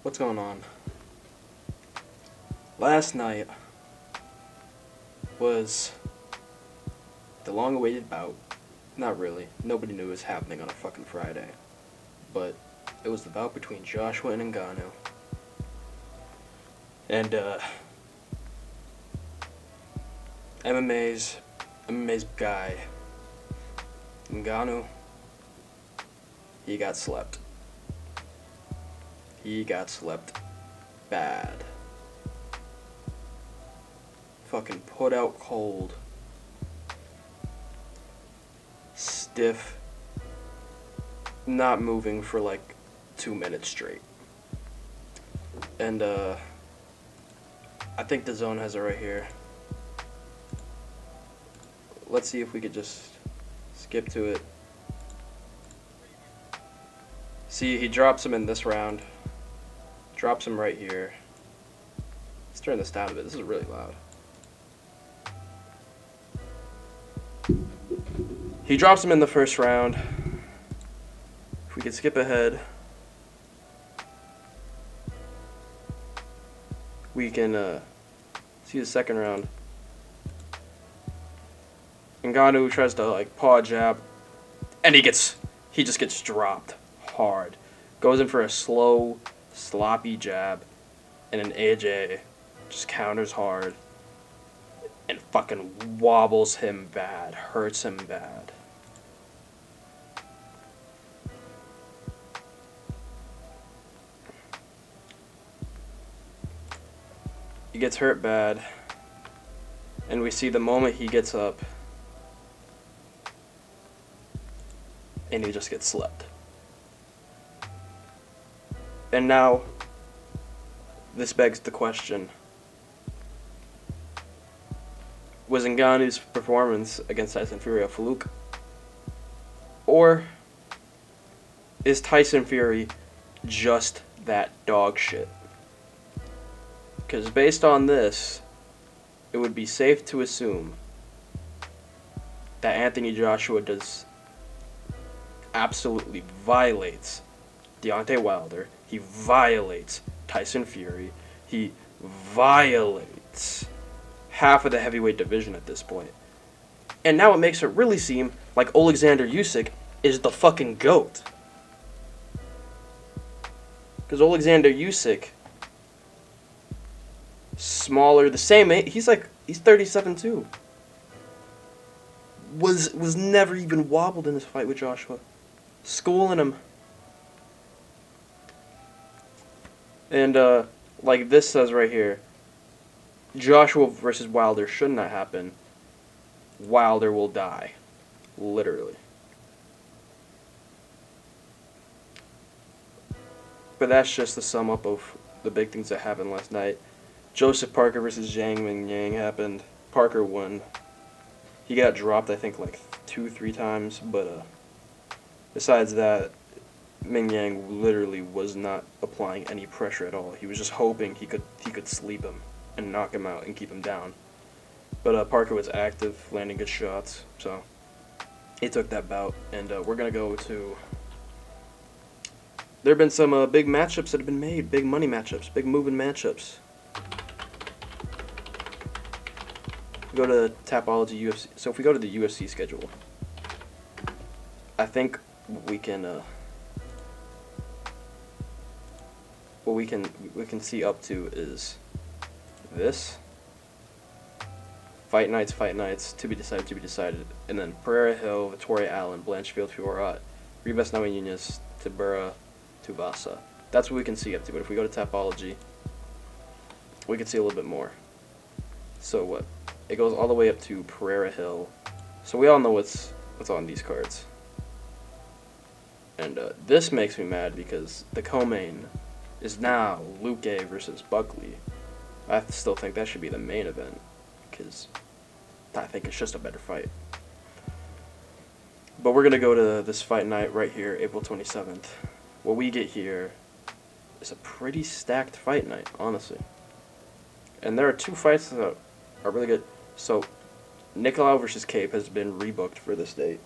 What's going on? Last night was the long-awaited bout. Not really. Nobody knew it was happening on a fucking Friday. But it was the bout between Joshua and Ngannou. And, MMA's guy, Ngannou, he got slept. He got slept bad. Fucking put out cold. Stiff. Not moving for like 2 minutes straight. And I think the zone has it right here. Let's see if we could just skip to it. See, he drops him in this round. Drops him right here. Let's turn this down a bit. This is really loud. He drops him in the first round. If we could skip ahead, we can see the second round. Ngannou tries to like paw jab, and he just gets dropped hard. Goes in for a slow, sloppy jab, and an AJ just counters hard and fucking wobbles him bad, hurts him bad. He gets hurt bad, and we see the moment he gets up, and he just gets slept. And now, this begs the question, was Ngannou's performance against Tyson Fury a fluke? Or is Tyson Fury just that dog shit? Because based on this, it would be safe to assume that Anthony Joshua absolutely violates Deontay Wilder. He violates Tyson Fury. He violates half of the heavyweight division at this point. And now it makes it really seem like Alexander Usyk is the fucking GOAT. Because Alexander Usyk, smaller, the same age, he's 37 too. Was never even wobbled in his fight with Joshua. Schooling him. And like this says right here, Joshua versus Wilder should not happen. Wilder will die. Literally. But that's just the sum up of the big things that happened last night. Joseph Parker versus Zhang Mingyang happened. Parker won. He got dropped, I think, like 2-3 times, but besides that, Mingyang literally was not applying any pressure at all. He was just hoping he could sleep him and knock him out and keep him down. But Parker was active, landing good shots, so he took that bout. And we're gonna go to. There have been some big matchups that have been made, big money matchups, big moving matchups. Go to Tapology UFC. So if we go to the UFC schedule, I think we can what we can see up to is this fight nights, to be decided, and then Pereira Hill, Victoria Allen, Blanchfield, Fiorat, Ribas Namajunas, Tibura, Tuvasa. That's what we can see up to. But if we go to Tapology, we can see a little bit more. So what? It goes all the way up to Pereira Hill. So we all know what's on these cards. And this makes me mad because the co-main is now Luque versus Buckley. I still think that should be the main event because I think it's just a better fight. But we're going to go to this fight night right here, April 27th. What we get here is a pretty stacked fight night, honestly. And there are two fights that are really good. So, Nicolau versus Kape has been rebooked for this date.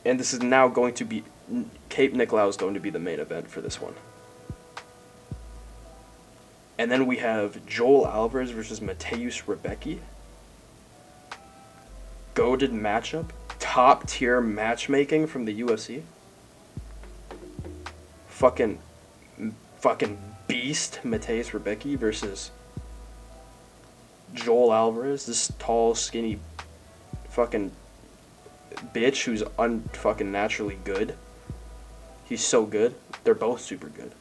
And this is now going to be... Kape Nicolau is going to be the main event for this one. And then we have Joel Alvarez versus MATHEUS Rebecki. Goated matchup. Top tier matchmaking from the UFC. Fucking beast MATHEUS Rebecki versus Joel Alvarez, this tall, skinny fucking bitch who's unfucking naturally good. He's so good. They're both super good.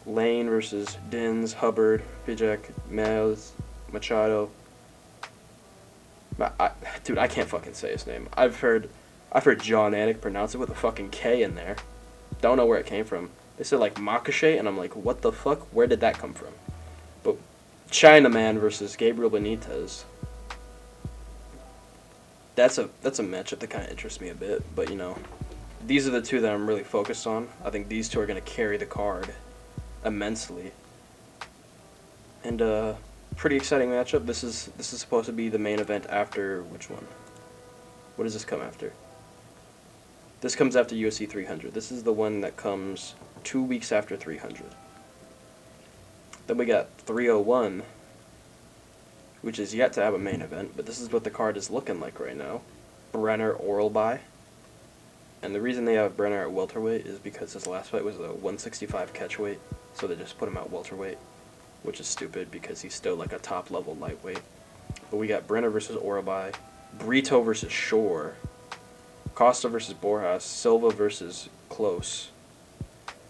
Lane versus Dins, Hubbard, Pijak, Miles, Machado. Dude, I can't fucking say his name. I've heard John Anik pronounce it with a fucking K in there. Don't know where it came from. They said like Makache, and I'm like, what the fuck? Where did that come from? But Chinaman versus Gabriel Benitez. That's a matchup that kind of interests me a bit. But you know, these are the two that I'm really focused on. I think these two are gonna carry the card immensely. And pretty exciting matchup. This is supposed to be the main event after which one? What does this come after? This comes after UFC 300. This is the one that comes 2 weeks after 300. Then we got 301, which is yet to have a main event, but this is what the card is looking like right now. Brenner Orelby. And the reason they have Brenner at welterweight is because his last fight was a 165 catchweight, so they just put him at welterweight, which is stupid because he's still like a top level lightweight. But we got Brenner versus Orelby, Brito versus Shore, Costa versus Borjas, Silva versus Close,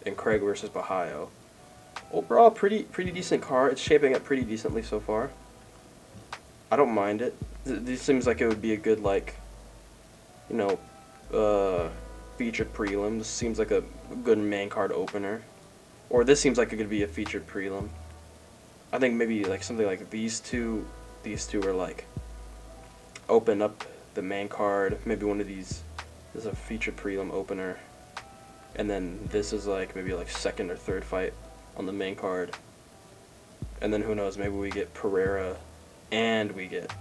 and Craig versus Bahayo. Overall, pretty decent card. It's shaping up pretty decently so far. I don't mind it. This seems like it would be a good, like, you know, featured prelim. This seems like a good main card opener. Or this seems like it could be a featured prelim. I think maybe like something like these two are like open up the main card. Maybe one of these is a featured prelim opener, and then this is like maybe like second or third fight on the main card. And then who knows, maybe we get Pereira and we get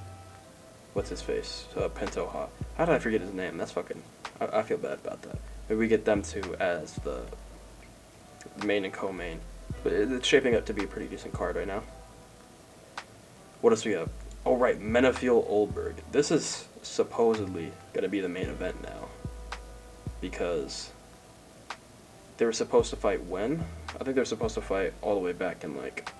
what's his face, Pinto Hot. How did I forget his name? That's fucking, I feel bad about that. Maybe we get them two as the main and co-main. But it's shaping up to be a pretty decent card right now. What else we have? Oh right, Menefiel Oldberg. This is supposedly going to be the main event now. Because they were supposed to fight when? I think they were supposed to fight all the way back in like...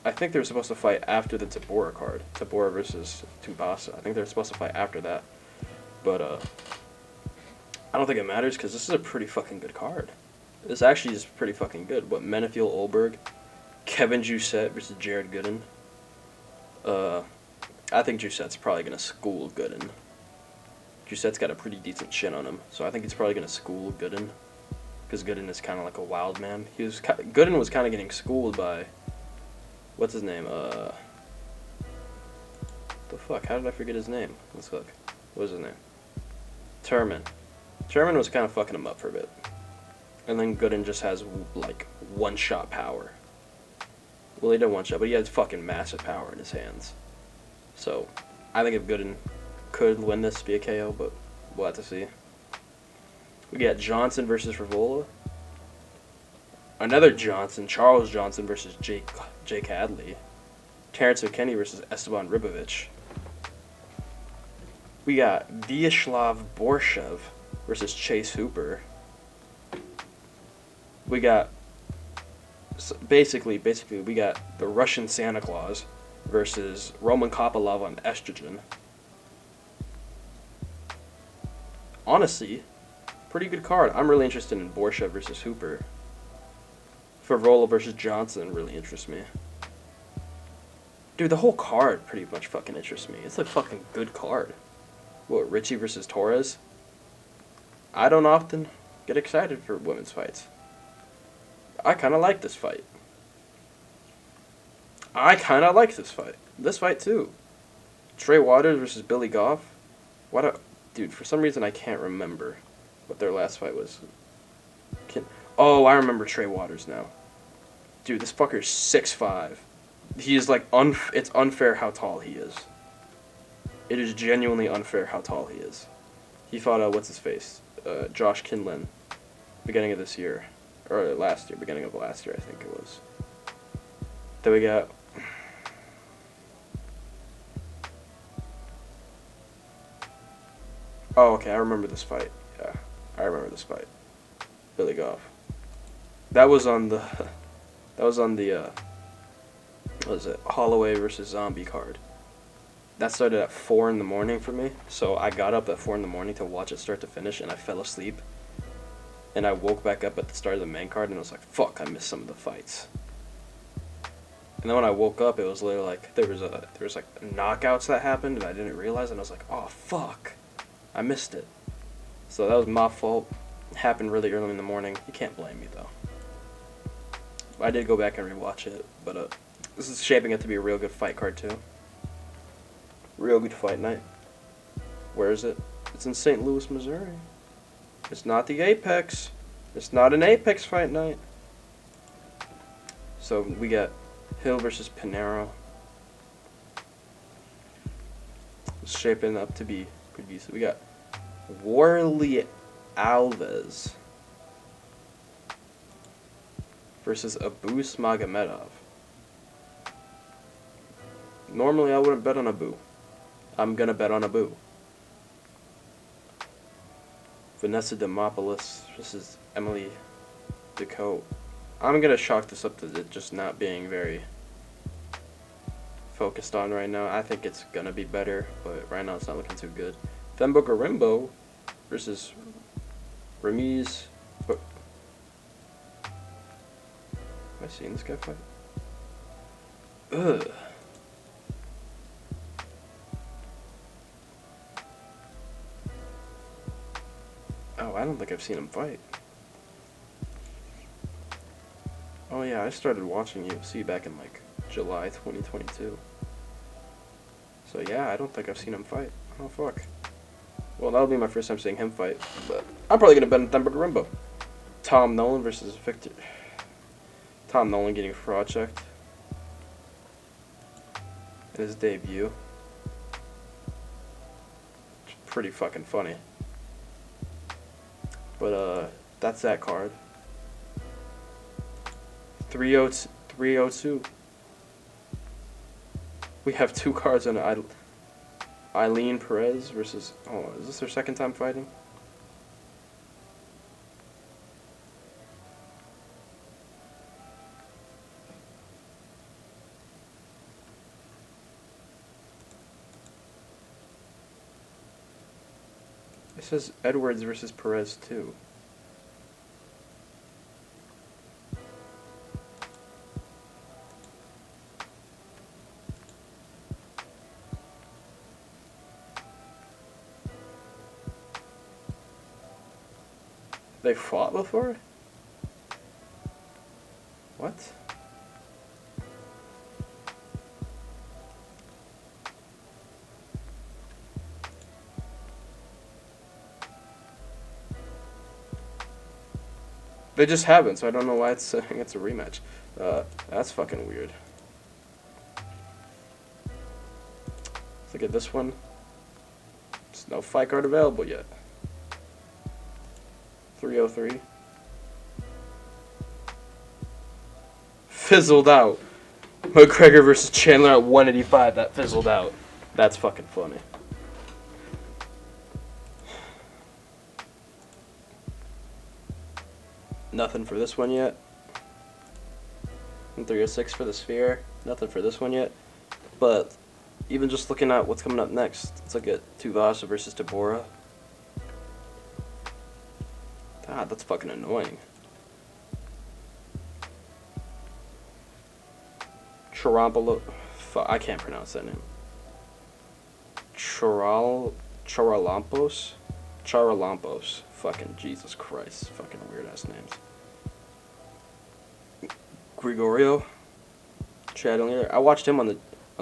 I think they were supposed to fight after the Tabora card. Tabora versus Tumbasa. I think they were supposed to fight after that. But, I don't think it matters because this is a pretty fucking good card. This actually is pretty fucking good. But Menefiel Oldberg, Kevin Jousset versus Jared Gooden. I think Jousset's probably going to school Gooden. Jousset's got a pretty decent chin on him, so I think he's probably going to school Gooden. Because Gooden is kind of like a wild man. Gooden was kind of getting schooled by... What's his name? The fuck? How did I forget his name? Let's look. What was his name? Turman. Turman was kind of fucking him up for a bit. And then Gooden just has, like, one-shot power. Well, he didn't one-shot, but he has fucking massive power in his hands. So, I think if Gooden could win this via KO, but we'll have to see. We got Johnson versus Rivola. Another Johnson, Charles Johnson versus Jake Hadley. Terrence McKinney versus Esteban Ribovic. We got Vyacheslav Borshev versus Chase Hooper. We got basically we got the Russian Santa Claus versus Roman Kopylov on estrogen. Honestly, pretty good card. I'm really interested in Borshev versus Hooper. Favola versus Johnson really interests me. Dude, the whole card pretty much fucking interests me. It's a fucking good card. What, Richie versus Torres? I don't often get excited for women's fights. I kind of like this fight. This fight too. Trey Waters versus Billy Goff. Dude, for some reason I can't remember what their last fight was. Oh, I remember Trey Waters now. Dude, this fucker's 6'5". He is like, it's unfair how tall he is. It is genuinely unfair how tall he is. He fought, what's his face? Josh Kinlan. beginning of this year, or last year, beginning of last year, I think it was. Then we got oh, okay, I remember this fight. Yeah, I remember this fight. Billy Goff. That was on the that was on the what was it? Holloway versus Zombie card. That started at 4 in the morning for me, so I got up at 4 in the morning to watch it start to finish, and I fell asleep. And I woke back up at the start of the main card, and I was like, fuck, I missed some of the fights. And then when I woke up, it was literally like, there was like knockouts that happened, and I didn't realize, and I was like, oh, fuck, I missed it. So that was my fault. It happened really early in the morning. You can't blame me, though. I did go back and rewatch it, but this is shaping up to be a real good fight card, too. Real good fight night. Where is it? It's in St. Louis, Missouri. It's not the Apex. It's not an Apex fight night. So we got Hill versus Pinheiro. It's shaping up to be good. We got Warley Alves versus Abu Smagomedov. Normally I wouldn't bet on Abu. I'm gonna bet on Abu. Vanessa Demopoulos versus Emily Decote. I'm gonna chalk this up to it just not being very focused on right now. I think it's gonna be better, but right now it's not looking too good. Themba Garimbo versus Ramiz. Have I seen this guy fight? Ugh. Oh, I don't think I've seen him fight. Oh yeah, I started watching UFC back in like July 2022. So yeah, I don't think I've seen him fight. Oh fuck. Well, that'll be my first time seeing him fight, but I'm probably gonna bet on Themba Garimbo. Tom Nolan versus Victor. Tom Nolan getting fraud checked in his debut. It's pretty fucking funny. But that's that card. 302. We have 2 cards on Eileen Perez versus. Oh, is this her second time fighting? It says Edwards versus Perez too. They fought before? What? They just haven't, so I don't know why it's saying it's a rematch. That's fucking weird. Let's look at this one. There's no fight card available yet. 303. Fizzled out. McGregor versus Chandler at 185. That fizzled out. That's fucking funny. Nothing for this one yet. And 306 for the Sphere. Nothing for this one yet. But even just looking at what's coming up next, let's look at Tuvasa versus Tabora. God, that's fucking annoying. Charampolo. I can't pronounce that name. Charalampos? Charalampos. Fucking Jesus Christ. Fucking weird ass names. Gregorio. Chandler. I watched him on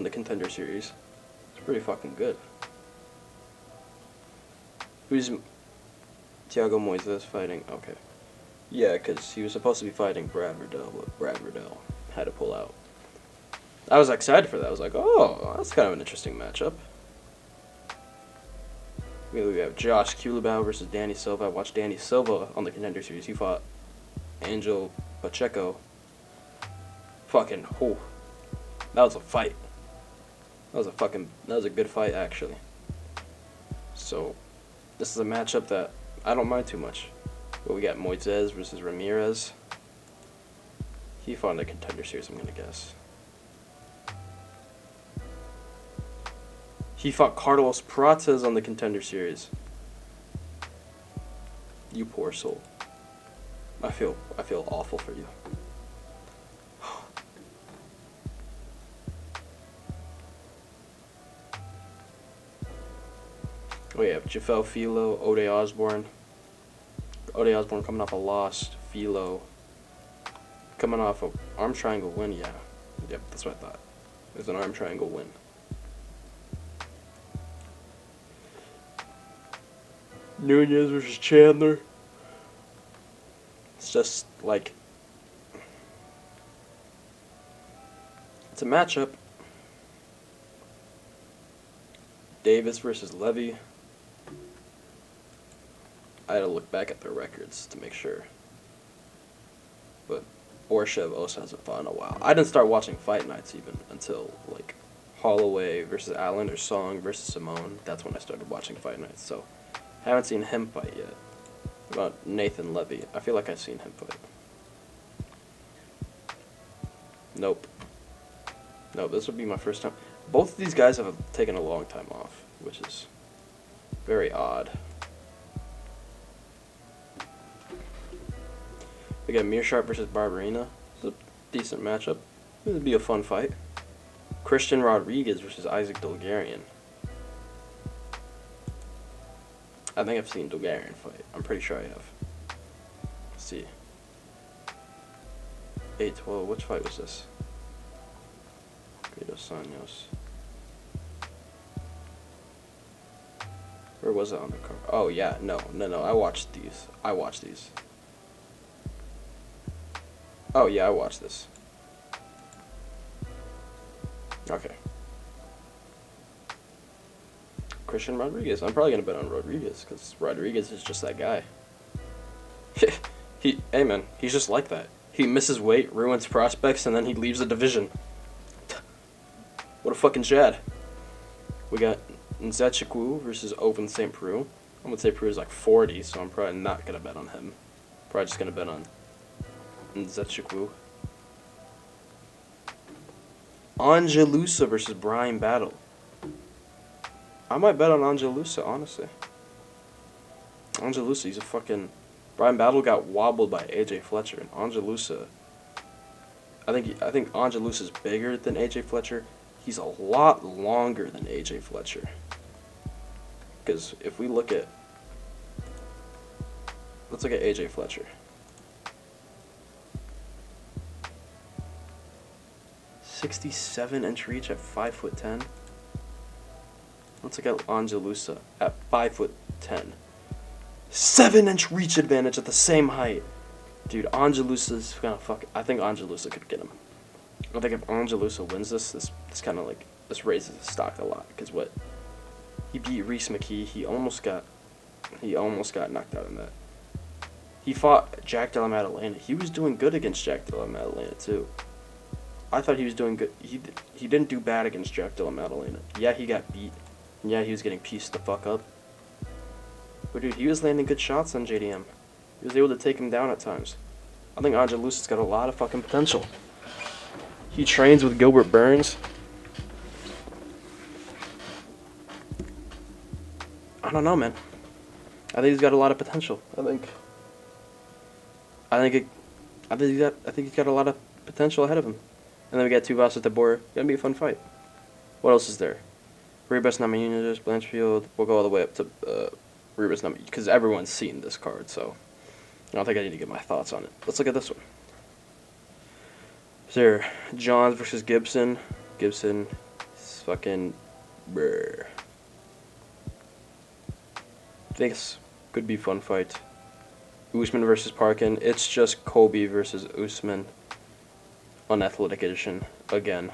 the Contender Series. It's pretty fucking good. Who's Thiago Moises fighting? Okay. Yeah, because he was supposed to be fighting Brad Riddell, but Brad Riddell had to pull out. I was excited for that. I was like, oh, that's kind of an interesting matchup. We have Josh Culibao versus Danny Silva. I watched Danny Silva on the Contender Series. He fought Angel Pacheco. Fucking, oh, that was a fight. That was a good fight, actually. So, this is a matchup that I don't mind too much. But we got Moises versus Ramirez. He fought in the Contender Series, I'm gonna guess. He fought Carlos Prates on the Contender Series. You poor soul. I feel awful for you. We have Jafel Filo, Ode Osborne. Ode Osborne coming off a loss. Filo coming off a arm triangle win. Yeah, yep, that's what I thought. It was an arm triangle win. Nunez versus Chandler. It's just like, it's a matchup. Davis versus Levy. I had to look back at their records to make sure. But Orshev also hasn't fought in a while. I didn't start watching fight nights even until like Holloway versus Allen or Song versus Simone. That's when I started watching fight nights. So I haven't seen him fight yet. About Nathan Levy. I feel like I've seen him fight. Nope. No, this would be my first time. Both of these guys have taken a long time off, which is very odd. We got Meerschaert versus Barberena. It's a decent matchup. This would be a fun fight. Christian Rodriguez versus Isaac Dulgarian. I think I've seen Dulgarian fight. I'm pretty sure I have. Let's see. 8-12. Which fight was this? Dos Años. Where was it on the card? Oh yeah, no. I watched these. Oh yeah, I watched this. Okay. Christian Rodriguez. I'm probably gonna bet on Rodriguez because Rodriguez is just that guy. Hey man, he's just like that. He misses weight, ruins prospects, and then he leaves the division. What a fucking Chad. We got Nzechiku versus Open St. Preux. I'm gonna say Preux is like 40, so I'm probably not gonna bet on him. Probably just gonna bet on Nzechiku. Angelusa versus Brian Battle. I might bet on Angelusa, honestly. Angelusa, he's a fucking... Brian Battle got wobbled by AJ Fletcher, and Angelusa... I think Angelusa's bigger than AJ Fletcher. He's a lot longer than AJ Fletcher. Because if we look at... Let's look at AJ Fletcher. 67-inch reach at 5'10". Let's look at Angelusa at 5'10". 7-inch reach advantage at the same height. Dude, Angelusa's gonna fuck... I think Angelusa could get him. I think if Angelusa wins this kind of like... This raises his stock a lot. Because what... He beat Reese McKee. He almost got knocked out in that. He fought Jack Della Maddalena. He was doing good against Jack Della Maddalena too. I thought he was doing good. He didn't do bad against Jack Della Maddalena. Yeah, he got beat. Yeah, he was getting pieced the fuck up. But dude, he was landing good shots on JDM. He was able to take him down at times. I think Angelusa's got a lot of fucking potential. He trains with Gilbert Burns. I don't know, man. I think he's got a lot of potential. I think he's got a lot of potential ahead of him. And then we got Tuivasa Tabor. Gonna be a fun fight. What else is there? Ribas Namajunas, Blanchfield. We'll go all the way up to Ribas Namajunas because everyone's seen this card, so I don't think I need to get my thoughts on it. Let's look at this one. Is there Johns versus Gibson? Gibson is fucking brr. I think this could be a fun fight. Usman versus Parkin. It's just Kobe versus Usman. Unathletic edition again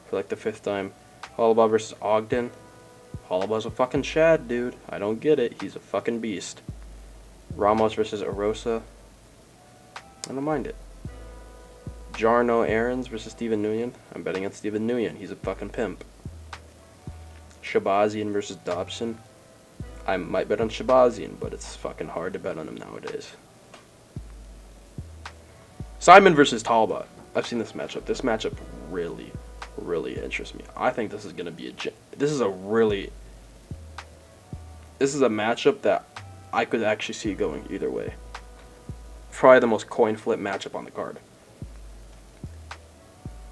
for like the 5th time. Holloway versus Ogden. Hollabal's a fucking Chad, dude. I don't get it. He's a fucking beast. Ramos versus Arosa. I don't mind it. Jarno Aarons versus Steven Nguyen. I'm betting on Steven Nguyen. He's a fucking pimp. Shabazian versus Dobson. I might bet on Shabazian, but it's fucking hard to bet on him nowadays. Simon versus Talbot. I've seen this matchup. This matchup really, really interests me. I think this is gonna be this is a matchup that I could actually see going either way. Probably the most coin flip matchup on the card.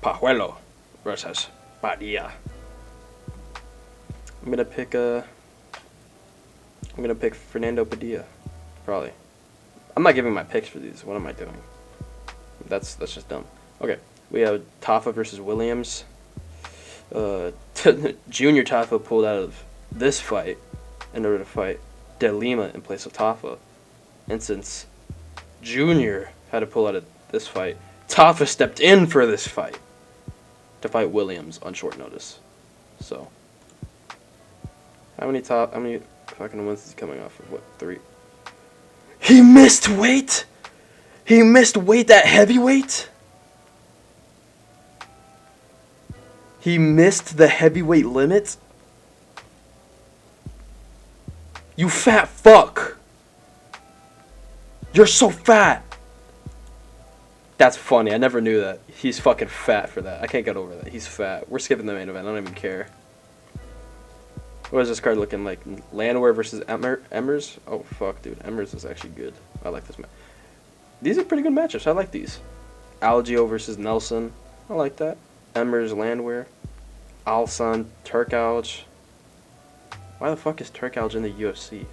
Pajuelo versus Padilla. I'm gonna pick Fernando Padilla, probably. I'm not giving my picks for these. What am I doing? That's just dumb. Okay, we have Tafa versus Williams. Junior Tafa pulled out of this fight in order to fight De Lima in place of Tafa, and since Junior had to pull out of this fight, Tafa stepped in for this fight to fight Williams on short notice. So, how many fucking wins is he coming off of? What, 3? He missed weight? He missed weight at heavyweight? He missed the heavyweight limit? You fat fuck! You're so fat! That's funny, I never knew that. He's fucking fat for that. I can't get over that. He's fat. We're skipping the main event, I don't even care. What is this card looking like? Landwehr versus Emmers? Oh, fuck, dude. Emmers is actually good. I like this match. These are pretty good matchups. I like these. Algio versus Nelson. I like that. Emmers, Landwehr. Alsan, Turkalj. Why the fuck is Turkalj in the UFC?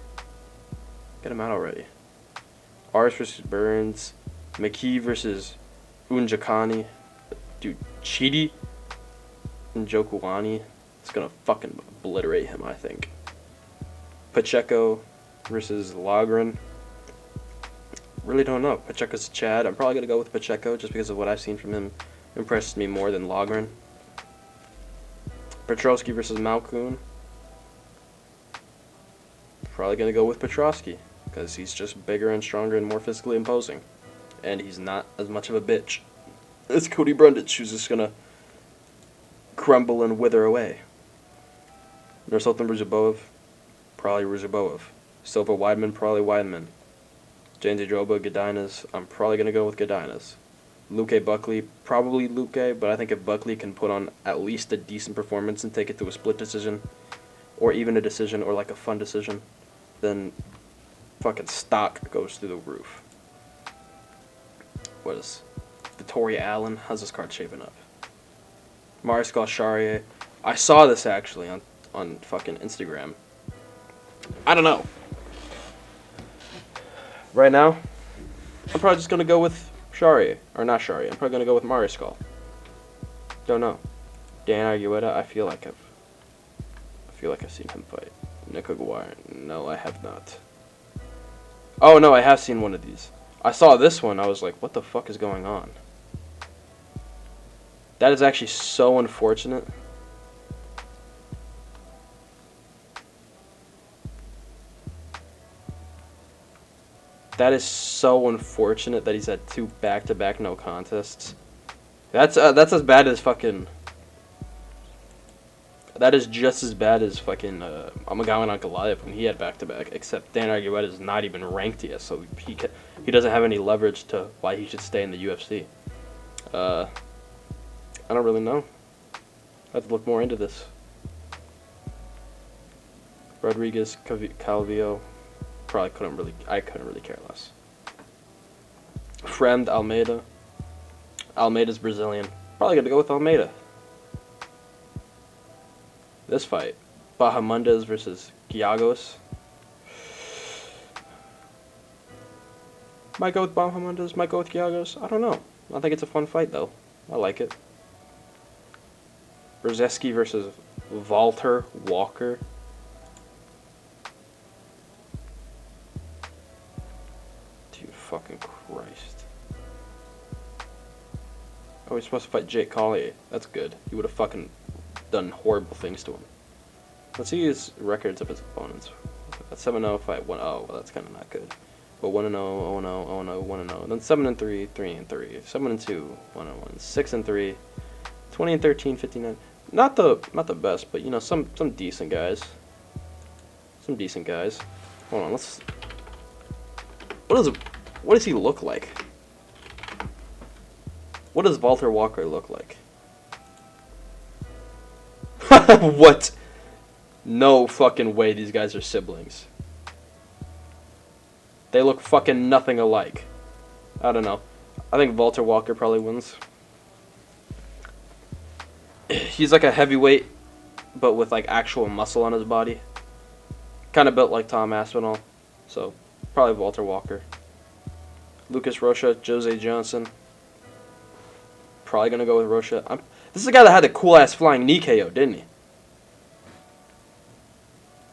Get him out already. Ars versus Burns. McKee versus Unjakani. Dude, Chidi and Jokuani. It's gonna fucking obliterate him, I think. Pacheco versus Lagren. Really don't know. Pacheco's Chad. I'm probably gonna go with Pacheco just because of what I've seen from him. Impressed me more than Lagren. Petrosky versus Malkoon. Probably gonna go with Petrosky because he's just bigger and stronger and more physically imposing, and he's not as much of a bitch as Cody Brundage, who's just gonna crumble and wither away. Nursultan Ruzaboev, probably Ruzaboev. Silva Weidman, probably Weidman. James Adroba, Godinas, I'm probably going to go with Godinas. Luque Buckley, probably Luque, but I think if Buckley can put on at least a decent performance and take it to a split decision, or even a decision, or like a fun decision, then fucking stock goes through the roof. What is Vittoria Allen? How's this card shaping up? Mariscal Charrier. I saw this actually on fucking Instagram. I don't know. Right now, I'm probably just gonna go with Charrier. Or not Charrier. I'm probably gonna go with Mariscal. Don't know. Dan Argueta, I feel like I've seen him fight. Nicolau. No, I have not. Oh no, I have seen one of these. I saw this one, I was like, what the fuck is going on? That is actually so unfortunate. That is so unfortunate that he's had 2 back-to-back no contests. That's as bad as fucking. That is just as bad as fucking Amagawan on Goliath when he had back-to-back. Except Dan Argueta is not even ranked yet, so he doesn't have any leverage to why he should stay in the UFC. I don't really know. I have to look more into this. Rodriguez, Calvillo. I couldn't really care less. Friend Almeida. Almeida's Brazilian. Probably gonna go with Almeida. This fight. Bahamundes versus Giagos. Might go with Bahamundes, might go with Giagos. I don't know. I think it's a fun fight though. I like it. Brzezinski versus Walter Walker. Fucking Christ. Oh, he's supposed to fight Jake Collier. That's good. He would have fucking done horrible things to him. Let's see his records of his opponents. A 7-0 fight, 1-0. Well, that's kind of not good. But 1-0, 0-0, 0-0, 1-0. Then 7-3, 3-3. 7-2, 1-1. 6-3. 20-13, 59. Not the best, but you know, some decent guys. Some decent guys. Hold on, let's. What does he look like? What does Walter Walker look like? What? No fucking way these guys are siblings. They look fucking nothing alike. I don't know. I think Walter Walker probably wins. He's like a heavyweight, but with like actual muscle on his body. Kind of built like Tom Aspinall. So, probably Walter Walker. Lucas Rocha, Jose Johnson. Probably going to go with Rocha. This is the guy that had the cool-ass flying knee KO, didn't he?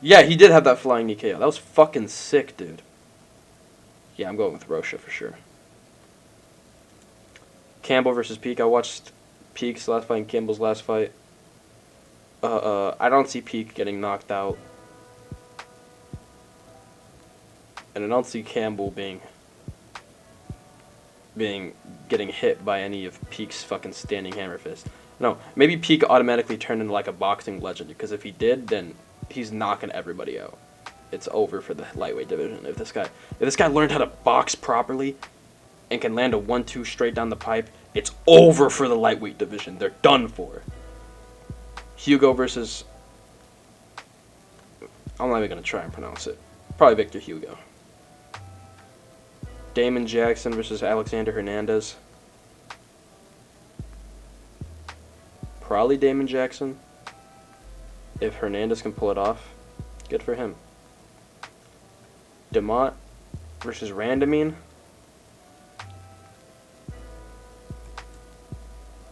Yeah, he did have that flying knee KO. That was fucking sick, dude. Yeah, I'm going with Rocha for sure. Campbell versus Peak. I watched Peak's last fight and Campbell's last fight. I don't see Peak getting knocked out. And I don't see Campbell getting hit by any of Peak's fucking standing hammer fist. No, maybe Peak automatically turned into like a boxing legend, because if he did, then he's knocking everybody out. It's over for the lightweight division. If this guy learned how to box properly and can land a 1-2 straight down the pipe, it's over for the lightweight division. They're done for. Hugo versus... I'm not even going to try and pronounce it. Probably Victor Hugo. Damon Jackson versus Alexander Hernandez. Probably Damon Jackson. If Hernandez can pull it off, good for him. DeMott versus Randamine.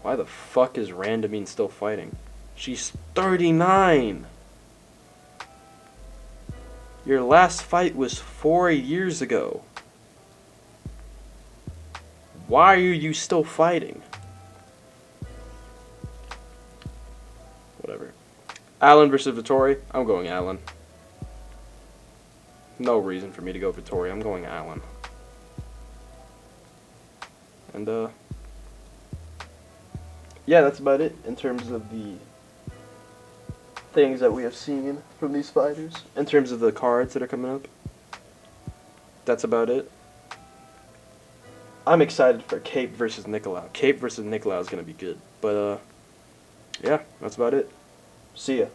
Why the fuck is Randamine still fighting? She's 39! Your last fight was 4 years ago. Why are you still fighting? Whatever. Allen versus Vittori. I'm going Allen. No reason for me to go Vittori. I'm going Allen. And, yeah, that's about it in terms of the things that we have seen from these fighters. In terms of the cards that are coming up. That's about it. I'm excited for Kape versus Nicolau. Kape versus Nicolau is going to be good. But, yeah, that's about it. See ya.